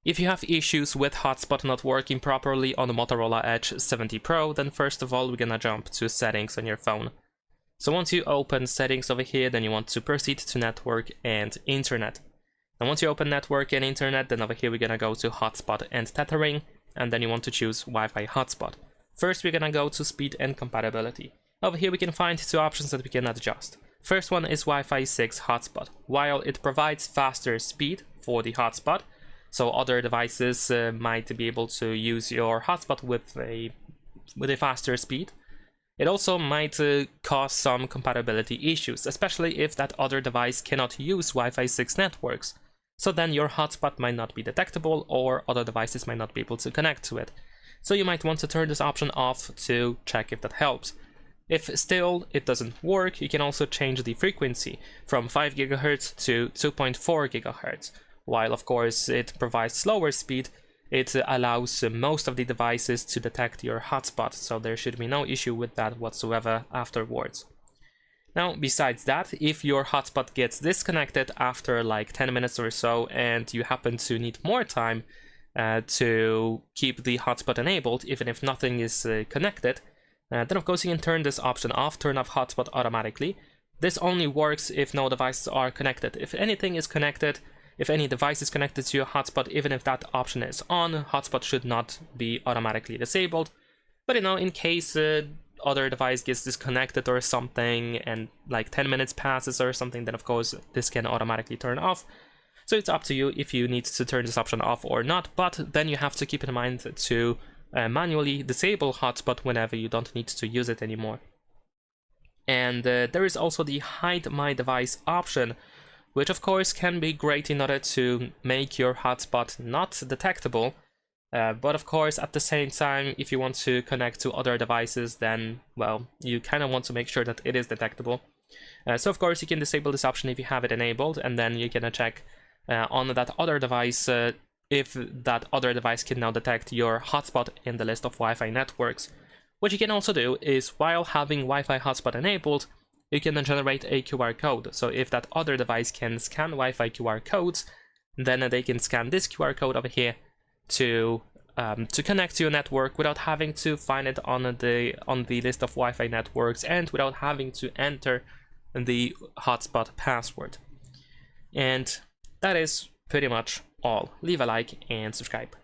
If you have issues with Hotspot not working properly on the Motorola Edge 70 Pro, then first of all we're gonna jump to settings on your phone. So once you open settings over here, then you want to proceed to network and internet. And once you open network and internet, then over here we're gonna go to hotspot and tethering, and then you want to choose Wi-Fi hotspot. First we're gonna go to speed and compatibility. Over here we can find two options that we can adjust. First one is Wi-Fi 6 hotspot. While it provides faster speed for the hotspot, so other devices might be able to use your hotspot with a faster speed, it also might cause some compatibility issues, especially if that other device cannot use Wi-Fi 6 networks. So then your hotspot might not be detectable, or other devices might not be able to connect to it. So you might want to turn this option off to check if that helps. If still it doesn't work, you can also change the frequency from 5 GHz to 2.4 GHz. While of course it provides slower speed, it allows most of the devices to detect your hotspot, so there should be no issue with that whatsoever afterwards. Now, besides that, if your hotspot gets disconnected after like 10 minutes or so and you happen to need more time to keep the hotspot enabled, even if nothing is connected, then of course you can turn this option off, turn off hotspot automatically. This only works if no devices are connected. If anything is connected, if any device is connected to your hotspot, even if that option is on, hotspot should not be automatically disabled. But in case other device gets disconnected or something and like 10 minutes passes or something, then of course this can automatically turn off. So it's up to you if you need to turn this option off or not, but then you have to keep in mind to manually disable hotspot whenever you don't need to use it anymore. And there is also the hide my device option, which of course can be great in order to make your hotspot not detectable. But of course, at the same time, if you want to connect to other devices, then, well, you kind of want to make sure that it is detectable. So of course, you can disable this option if you have it enabled, and then you can check on that other device if that other device can now detect your hotspot in the list of Wi-Fi networks. What you can also do is, while having Wi-Fi hotspot enabled, you can then generate a QR code. So if that other device can scan Wi-Fi QR codes, then they can scan this QR code over here to connect to your network without having to find it on the list of Wi-Fi networks and without having to enter the hotspot password. And that is pretty much all. Leave a like and subscribe.